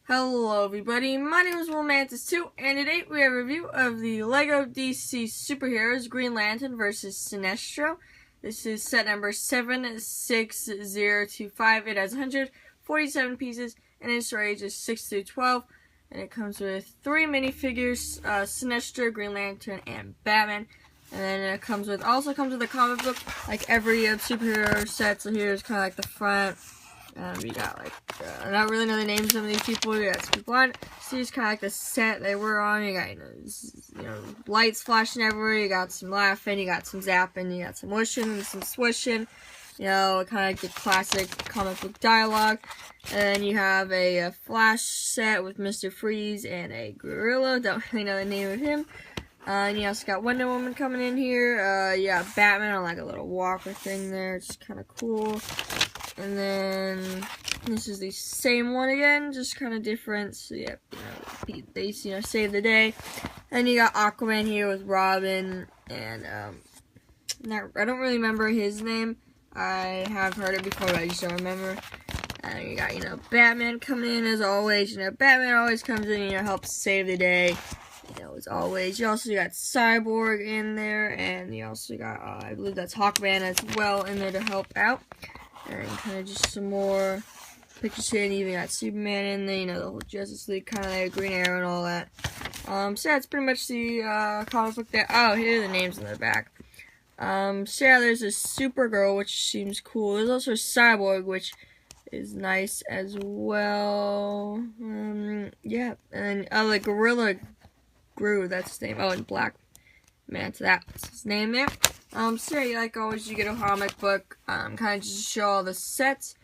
Hello everybody, my name is Mantis2, and today we have a review of the LEGO DC Superheroes Green Lantern vs. Sinestro. This is set number 76025. It has 147 pieces, and its range is 6 through 12. And it comes with 3 minifigures, Sinestro, Green Lantern, and Batman. And then it also comes with a comic book, like every superhero set. So here's kind of like the front. We got I don't really know the names of some of these people. You got some people on. So it's kind of like the set they were on. You got lights flashing everywhere. You got some laughing. You got some zapping. You got some whooshing and some swishing. Kind of like the classic comic book dialogue. And then you have a Flash set with Mr. Freeze and a Gorilla. Don't really know the name of him. And you also got Wonder Woman coming in here. Yeah, Batman on like a little walker thing there. It's kind of cool. And then this is the same one again, just kind of different. So yeah, they save the day. And you got Aquaman here with Robin, and I don't really remember his name. I have heard it before, but I just don't remember. And you got Batman coming in as always. Batman always comes in, helps save the day. As always. You also got Cyborg in there, and you also got I believe that's Hawkman as well in there to help out. And kind of just some more pictures here, and even got Superman in there, the whole Justice League kind of there, Green Arrow and all that. So yeah, it's pretty much the comic book there. Oh, here are the names in the back. So yeah, there's a Supergirl, which seems cool. There's also a Cyborg, which is nice as well. Yeah, and the Gorilla Gru, that's his name. Oh, and Black Manta, that's his name there. So yeah, like always, you get a comic book, kind of just to show all the sets,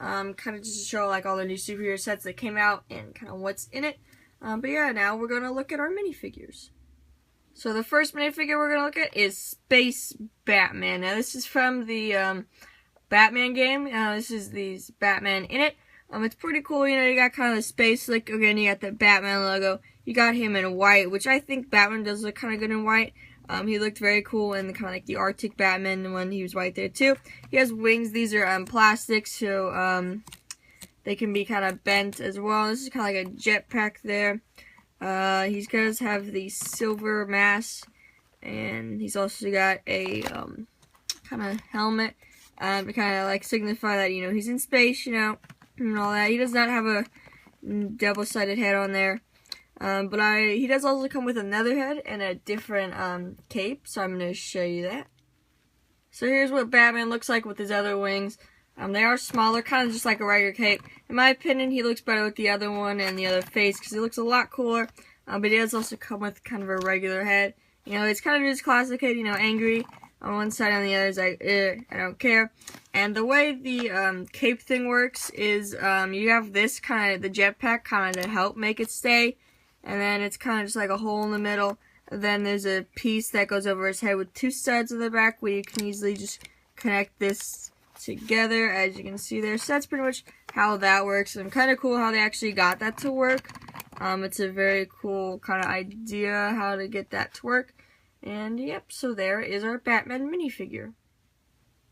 kind of just to show like all the new superhero sets that came out and kind of what's in it. But yeah, now we're going to look at our minifigures. So the first minifigure we're going to look at is Space Batman. Now this is from the Batman game. This is the Batman in it. It's pretty cool, you got kind of the space look. Again, you got the Batman logo. You got him in white, which I think Batman does look kind of good in white. He looked very cool in kind of like the Arctic Batman when he was white there too. He has wings. These are plastic, so they can be kind of bent as well. This is kind of like a jetpack there. He does have the silver mask, and he's also got a kind of helmet to kind of like signify that he's in space, and all that. He does not have a double-sided head on there. But he does also come with another head and a different cape, so I'm going to show you that. So here's what Batman looks like with his other wings. They are smaller, kind of just like a regular cape. In my opinion, he looks better with the other one and the other face, because he looks a lot cooler. But he does also come with kind of a regular head. It's kind of his classic head, angry on one side, on the other is like, I don't care. And the way the cape thing works is you have this kind of, the jetpack kind of to help make it stay. And then it's kind of just like a hole in the middle. And then there's a piece that goes over his head with 2 studs in the back where you can easily just connect this together, as you can see there. So that's pretty much how that works. And kind of cool how they actually got that to work. It's a very cool kind of idea how to get that to work. And yep, so there is our Batman minifigure.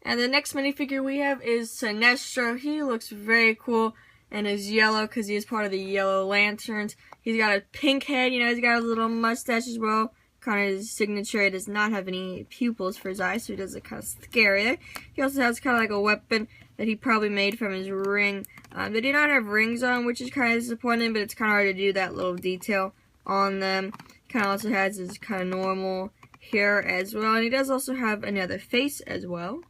And the next minifigure we have is Sinestro. He looks very cool. And is yellow because he is part of the Yellow Lanterns. He's got a pink head, he's got a little mustache as well. Kind of his signature. He does not have any pupils for his eyes, so he does look kind of scary there. He also has kind of like a weapon that he probably made from his ring. They do not have rings on, which is kind of disappointing, but it's kind of hard to do that little detail on them. Kind of also has his kind of normal hair as well, and he does also have another face as well.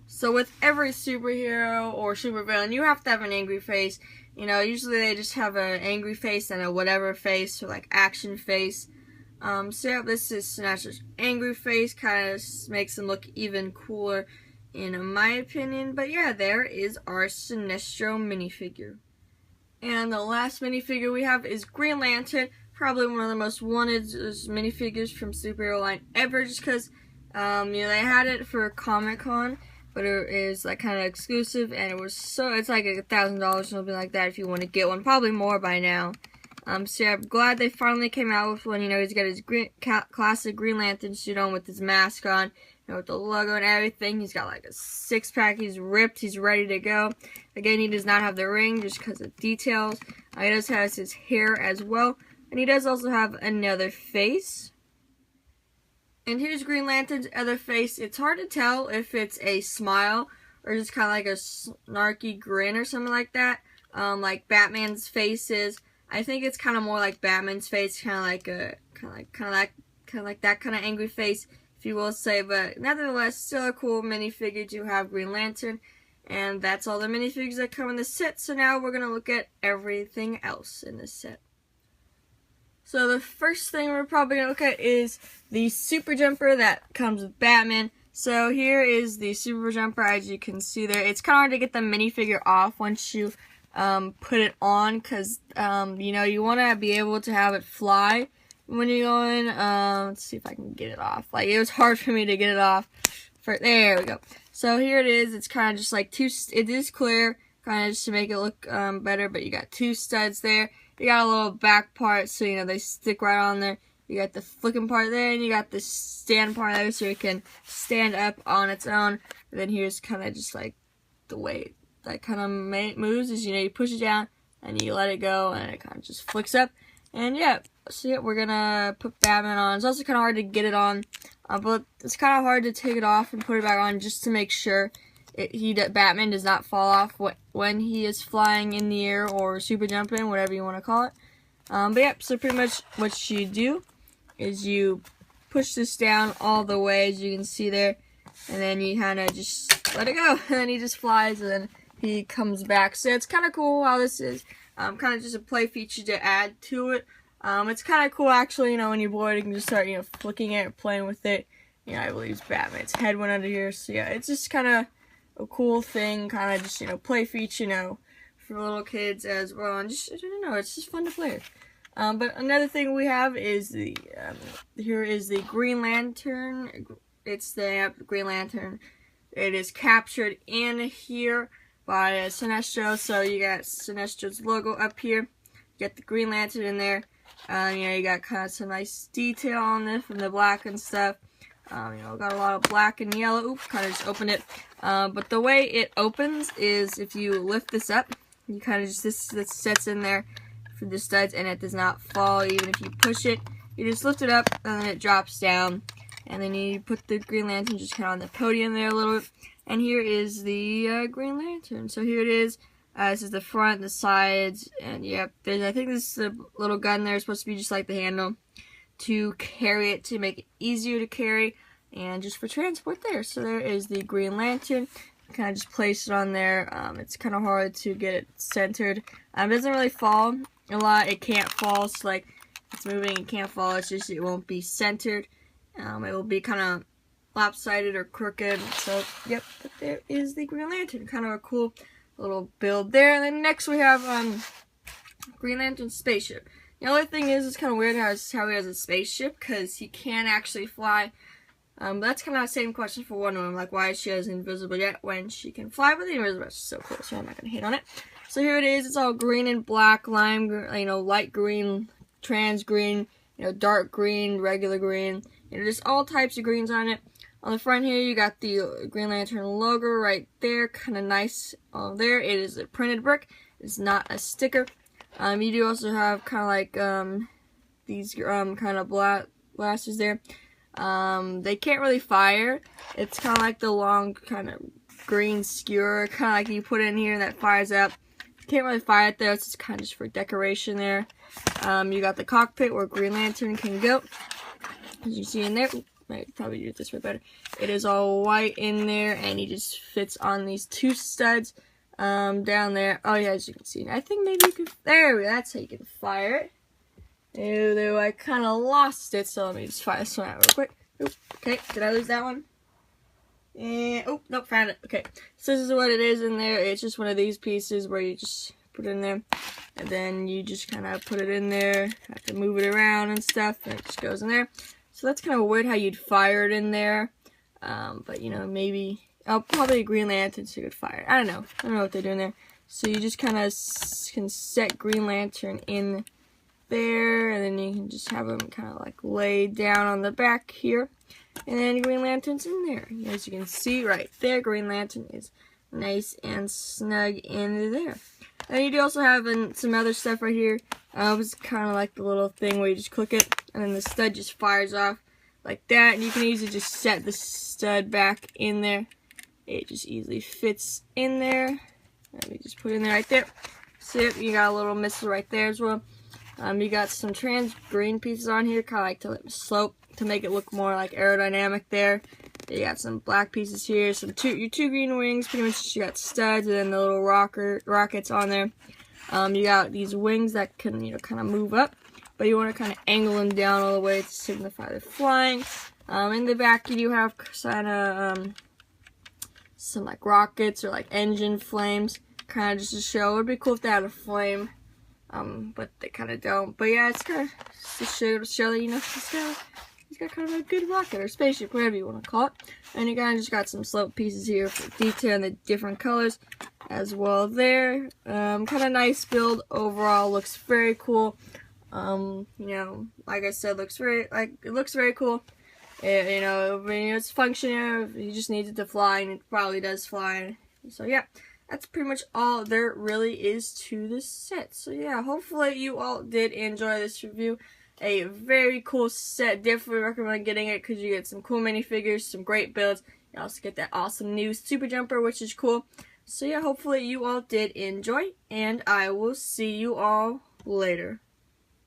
So with every superhero or supervillain, you have to have an angry face. Usually they just have an angry face and a whatever face, or like action face. So yeah, this is Sinestro's angry face. Kind of makes him look even cooler, in my opinion. But yeah, there is our Sinestro minifigure. And the last minifigure we have is Green Lantern. Probably one of the most wanted minifigures from superhero line ever, just because they had it for Comic-Con. But it is like kind of exclusive, and it's like $1,000 or something like that if you want to get one. Probably more by now. So yeah, I'm glad they finally came out with one. He's got his classic Green Lantern suit on with his mask on. with the logo and everything. He's got like a 6-pack. He's ripped. He's ready to go. Again, he does not have the ring just because of details. He does have his hair as well. And he does also have another face. And here's Green Lantern's other face. It's hard to tell if it's a smile or just kind of like a snarky grin or something like that. Like Batman's face is. I think it's kind of more like Batman's face, kind of like that kind of angry face, if you will say. But nevertheless, still a cool minifigure to have Green Lantern. And that's all the minifigures that come in the set. So now we're gonna look at everything else in this set. So the first thing we're probably going to look at is the Super Jumper that comes with Batman. So here is the Super Jumper, as you can see there. It's kind of hard to get the minifigure off once you put it on, because you know, you want to be able to have it fly when you're going. Let's see if I can get it off. Like, it was hard for me to get it off. There we go. So here it is. It's kind of just like it is clear, kind of just to make it look better, but you got 2 studs there. You got a little back part, so you know they stick right on there. You got the flicking part there, and you got the stand part there, so it can stand up on its own. And then here's kind of just like the way that kind of moves is, you know, you push it down and you let it go, and it kind of just flicks up. And yeah, so yeah, we're gonna put Batman on. It's also kind of hard to get it on, but it's kind of hard to take it off and put it back on just to make sure Batman does not fall off when he is flying in the air or super jumping, whatever you want to call it. But yeah, so pretty much what you do is you push this down all the way, as you can see there, and then you kind of just let it go, and then he just flies, and then he comes back. So it's kind of cool how this is kind of just a play feature to add to it. It's kind of cool, actually, you know, when you're bored, you can just start, you know, flicking it or playing with it. You know, I believe Batman's head went under here, so yeah, it's just kind of a cool thing, kind of just, you know, play feature, you know, for little kids as well, and just, I don't know, it's just fun to play. But another thing we have is the, here is the Green Lantern. It's the Green Lantern. It is captured in here by Sinestro, so you got Sinestro's logo up here. You got the Green Lantern in there. You know, you got kind of some nice detail on this from the black and stuff. You know, got a lot of black and yellow. Oops, kind of just opened it. But the way it opens is if you lift this up, you kind of just, this sets in there for the studs, and it does not fall. Even if you push it, you just lift it up, and then it drops down. And then you put the Green Lantern just kind of on the podium there a little bit. And here is the Green Lantern. So here it is. This is the front, the sides, and yep, I think this is a little gun there. It's supposed to be just like the handle to carry it, to make it easier to carry, and just for transport there. So there is the Green Lantern. Kind of just place it on there. It's kind of hard to get it centered. It doesn't really fall a lot. It can't fall, so like it's moving, it can't fall. It's just, it won't be centered. It will be kind of lopsided or crooked. So yep, but there is the Green Lantern. Kind of a cool little build there. And then next we have Green Lantern's spaceship. The only thing is, it's kind of weird how he has a spaceship, because he can actually fly. That's kind of the same question for Wonder Woman, like why is she as invisible yet when she can fly with the invisible? It's so cool, so I'm not gonna hate on it. So here it is. It's all green and black, lime, you know, light green, trans green, you know, dark green, regular green. You know, just all types of greens on it. On the front here, you got the Green Lantern logo right there, kind of nice. There, it is a printed brick. It's not a sticker. You do also have kind of like these kind of blasters there. They can't really fire. It's kind of like the long kind of green skewer, kind of like you put it in here that fires up. Can't really fire it there. It's just kind of just for decoration there. You got the cockpit where Green Lantern can go, as you see in there. I probably do it this way better. It is all white in there, and he just fits on these 2 studs down there. Oh yeah, as you can see, I think maybe you can. There we go. That's how you can fire it. Though I kind of lost it, so let me just fire this one out real quick. Oop, okay, did I lose that one? And oh, nope, found it. Okay, so this is what it is in there. It's just one of these pieces where you just put it in there, and then you just kind of put it in there. Have to move it around and stuff, and it just goes in there. So that's kind of weird how you'd fire it in there, but you know, maybe probably a Green Lantern so you could fire it. I don't know what they're doing there. So you just kind of can set Green Lantern in there, and then you can just have them kind of like lay down on the back here. and then Green Lantern's in there. As you can see right there, Green Lantern is nice and snug in there. And you do also have some other stuff right here. It's kind of like the little thing where you just click it, and then the stud just fires off like that. And you can easily just set the stud back in there. It just easily fits in there. Let me just put it in there right there. See, you got a little missile right there as well. You got some trans green pieces on here, kind of like to let it slope to make it look more like aerodynamic there. You got some black pieces here, your two green wings, pretty much you got studs, and then the little rockets on there. You got these wings that can, kind of move up, but you want to kind of angle them down all the way to signify they're flying. In the back, you do have kind of some like rockets or like engine flames, kind of just to show. It would be cool if they had a flame, but they kind of don't. But yeah, it's kind of to show that he's got kind of a good rocket or spaceship, whatever you want to call it. And you kind of just got some slope pieces here for detail and the different colors as well there. Kind of nice build overall. Looks very cool. Like I said, it looks very cool. It's functional. He just needs it to fly, and it probably does fly. So yeah, that's pretty much all there really is to this set. So yeah, hopefully you all did enjoy this review. A very cool set. Definitely recommend getting it because you get some cool minifigures, some great builds. You also get that awesome new super jumper, which is cool. So yeah, hopefully you all did enjoy, and I will see you all later.